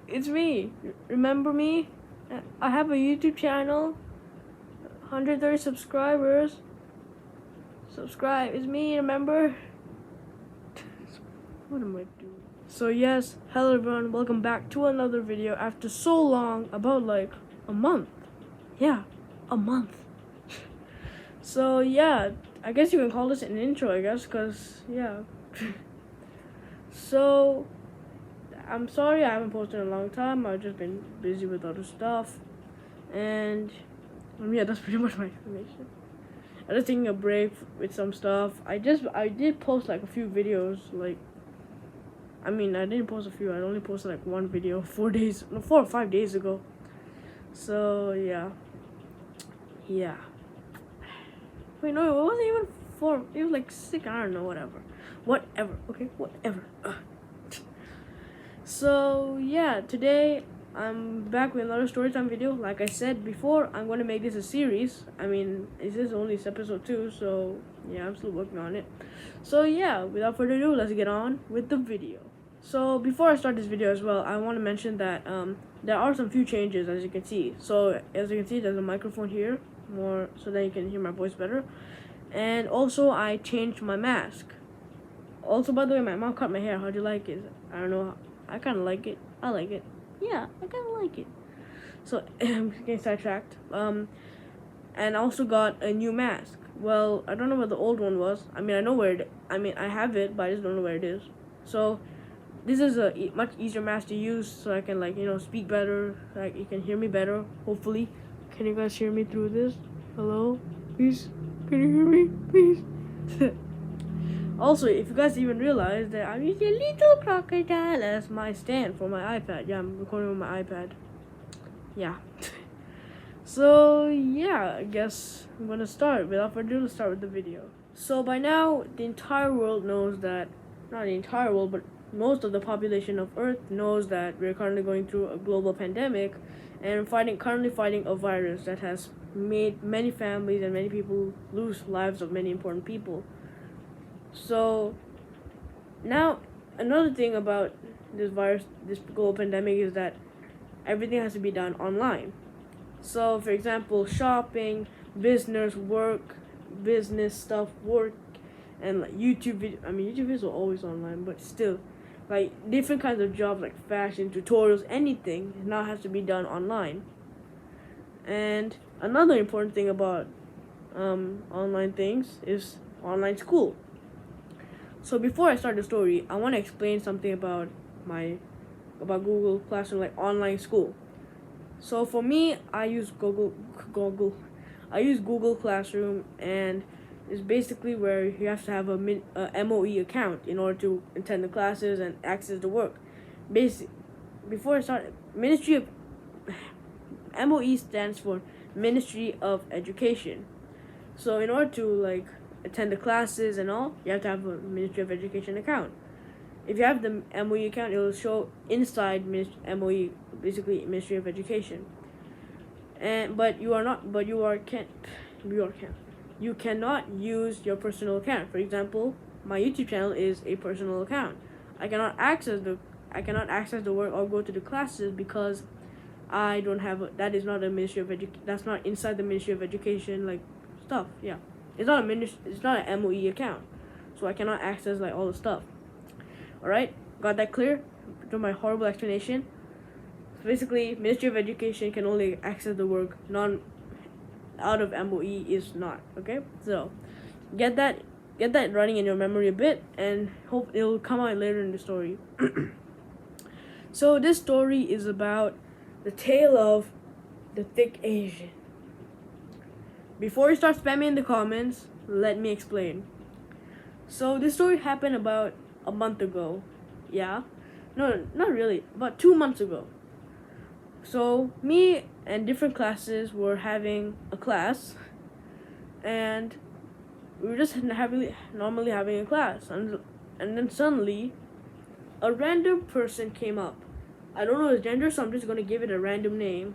it's me. Remember me? I have a YouTube channel, 130 subscribers. Subscribe, it's me, remember? What am I doing? So yes, hello everyone, welcome back to another video after so long, about like a month. Yeah, a month. So yeah, I guess you can call this an intro, I guess, cause yeah. So I'm sorry I haven't posted in a long time. I've just been busy with other stuff, and yeah, that's pretty much my information. I was taking a break with some stuff. I did post like a few videos. Like, I mean, I didn't post a few. I only posted like one video 4 or 5 days ago. So yeah. Wait, no, it wasn't even 4. It was like 6. I don't know. Whatever. Okay, whatever. So yeah, today I'm back with another Storytime video. Like I said before, I'm going to make this a series. I mean, this is only episode 2, so yeah, I'm still working on it. So yeah, without further ado, let's get on with the video. So before I start this video as well, I want to mention that there are some few changes, as you can see. So as you can see, there's a microphone here, more so that you can hear my voice better. And also, I changed my mask. Also, by the way, my mom cut my hair. How do you like it? I don't know. I kind of like it. I like it. Yeah, I kind of like it. So, I'm getting sidetracked. And I also got a new mask. Well, I don't know where the old one was. I mean, I have it, but I just don't know where it is. So, this is a much easier mask to use, so I can, like, speak better. Like, you can hear me better, hopefully. Can you guys hear me through this? Hello? Please? Can you hear me? Please? Also, if you guys even realize that I'm using a little crocodile as my stand for my iPad. Yeah, I'm recording with my iPad. Yeah. So, yeah, I guess I'm gonna start. Without further ado, let's start with the video. So, by now, the entire world knows that, not the entire world, but most of the population of Earth knows that we're currently going through a global pandemic and currently fighting a virus that has made many families and many people lose lives of many important people. So, now, another thing about this global pandemic, is that everything has to be done online. So, for example, shopping, business stuff, work, and like YouTube videos are always online, but still, like different kinds of jobs like fashion, tutorials, anything now has to be done online. And another important thing about online things is online school. So before I start the story, I want to explain something about Google Classroom, like online school. So for me, I use Google Classroom, and it's basically where you have to have a MOE account in order to attend the classes and access the work. Before I start, MOE stands for Ministry of Education. So in order to like attend the classes and all, you have to have a Ministry of Education account. If you have the MOE account, it will show inside MOE, basically Ministry of Education. You cannot use your personal account. For example, my YouTube channel is a personal account. I cannot access the work or go to the classes because I don't have that is not a Ministry of Education. That's not inside the Ministry of Education like stuff. Yeah. It's not an MOE account, so I cannot access like all the stuff. All right, got that clear? To my horrible explanation. So basically, Ministry of Education can only access the work. Out of MOE is not. Okay, so get that running in your memory a bit, and hope it'll come out later in the story. So this story is about the tale of the Thicc Asian. Before you start spamming in the comments, let me explain. So this story happened about a month ago. Yeah? No, not really. About 2 months ago. So me and different classes were having a class, and we were just normally having a class, and then suddenly a random person came up. I don't know his gender, so I'm just gonna give it a random name.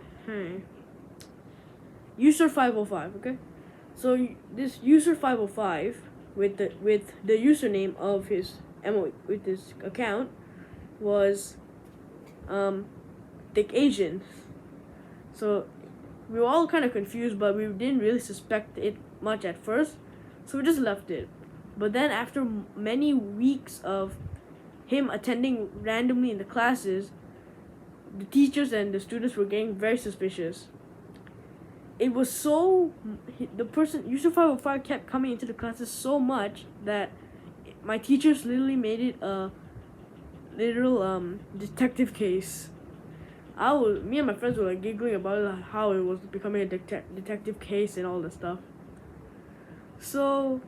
User 505, okay? So this user 505 with the username of his account was Thicc Asian. So we were all kind of confused, but we didn't really suspect it much at first, so we just left it. But then after many weeks of him attending randomly in the classes, the teachers and the students were getting very suspicious. It was so, the person Yusuf 505 kept coming into the classes so much that my teachers literally made it a literal detective case. Me and my friends were like giggling about it, like, how it was becoming a detective case and all this stuff. So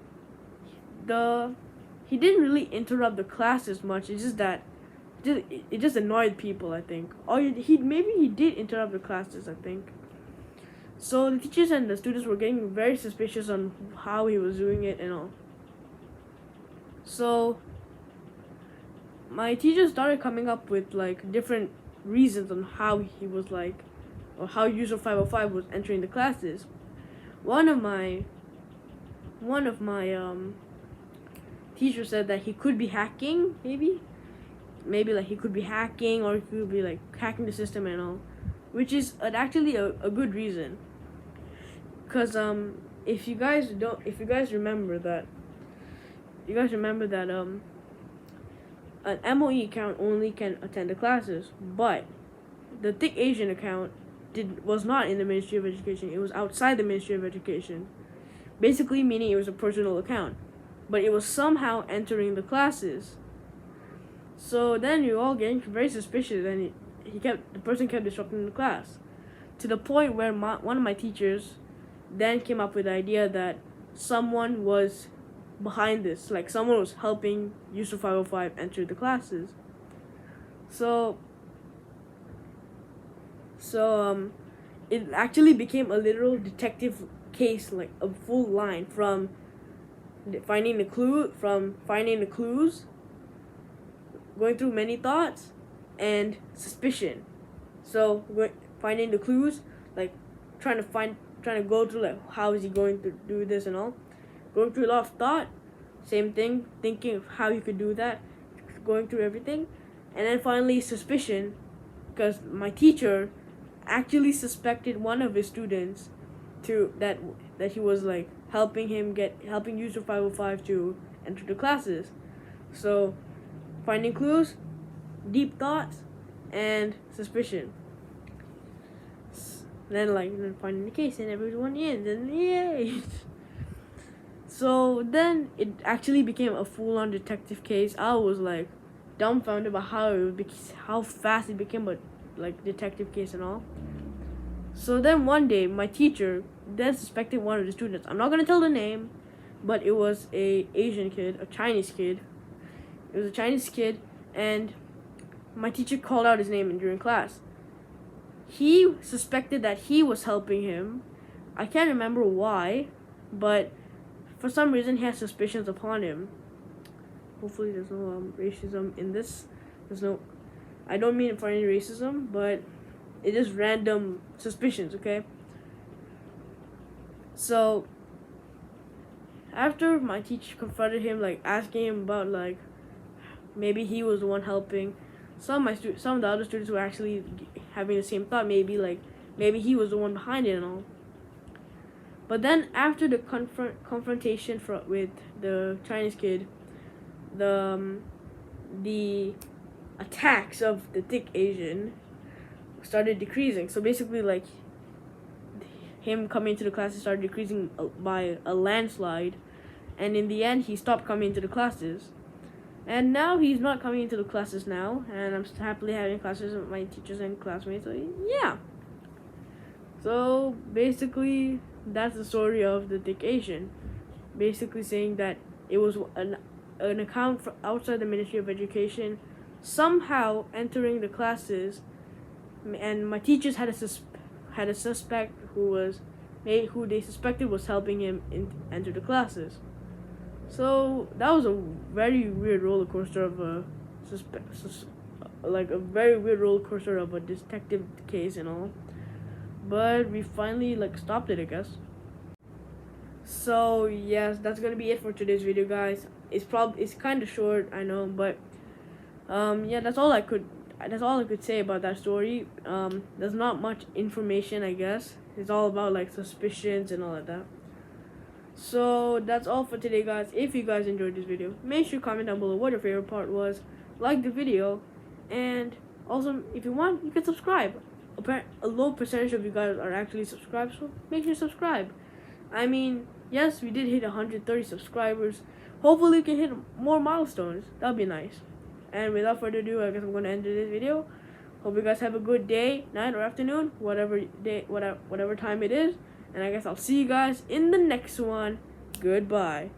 he didn't really interrupt the classes much. It's just that it just annoyed people, I think. Or maybe he did interrupt the classes, I think. So the teachers and the students were getting very suspicious on how he was doing it and all. So my teachers started coming up with like different reasons on how he was like, or how user 505 was entering the classes. One of my teachers said that he could be hacking, maybe like he could be hacking, or he could be like hacking the system and all, which is actually a good reason. Because if you guys remember that an MOE account only can attend the classes, but the Thicc Asian account was not in the Ministry of Education. It was outside the Ministry of Education, basically meaning it was a personal account, but it was somehow entering the classes. So then you're all getting very suspicious, and the person kept disrupting the class, to the point where one of my teachers then came up with the idea that someone was behind this, like someone was helping User 505 enter the classes. So it actually became a literal detective case, like a full line, from finding the clues, going through many thoughts, and suspicion. So finding the clues, like trying to go through like how is he going to do this and all, going through a lot of thought, same thing, thinking of how you could do that, going through everything, and then finally suspicion, because my teacher actually suspected one of his students that he was like helping user 505 to enter the classes. So finding clues, deep thoughts, and suspicion. Then finding the case and everyone in, and yay! So then it actually became a full-on detective case. I was like dumbfounded by how fast it became a like detective case and all. So then one day my teacher then suspected one of the students. I'm not gonna tell the name, but it was a Asian kid, a Chinese kid. It was a Chinese kid, and my teacher called out his name during class. He suspected that he was helping him. I can't remember why, but for some reason he had suspicions upon him. Hopefully there's no racism in this. I don't mean for any racism, but it is random suspicions, okay? So after my teacher confronted him, like asking him about like maybe he was the one helping, some of the other students were actually having the same thought, maybe he was the one behind it and all. But then after the confrontation with the Chinese kid, the attacks of the Thicc Asian started decreasing. So basically, like, him coming to the classes started decreasing by a landslide, and in the end he stopped coming into the classes. And now he's not coming into the classes now, and I'm happily having classes with my teachers and classmates. So yeah. So basically, that's the story of the Thicc Asian. Basically saying that it was an account outside the Ministry of Education somehow entering the classes, and my teachers had a suspect who they suspected was helping him enter the classes. So that was a very weird roller coaster of a very weird roller coaster of a detective case and all. But we finally stopped it, I guess. So yes, that's gonna be it for today's video, guys. It's kind of short, I know, but yeah, that's all I that's all I could say about that story. There's not much information, I guess. It's all about like suspicions and all of that. So that's all for today, guys. If you guys enjoyed this video, make sure to comment down below what your favorite part was, like the video, and also if you want, you can subscribe. A low percentage of you guys are actually subscribed, so make sure to subscribe. I mean, yes, we did hit 130 subscribers. Hopefully we can hit more milestones. That'd be nice. And without further ado, I guess I'm going to end this video. Hope you guys have a good day, night, or afternoon, whatever time it is. And I guess I'll see you guys in the next one. Goodbye.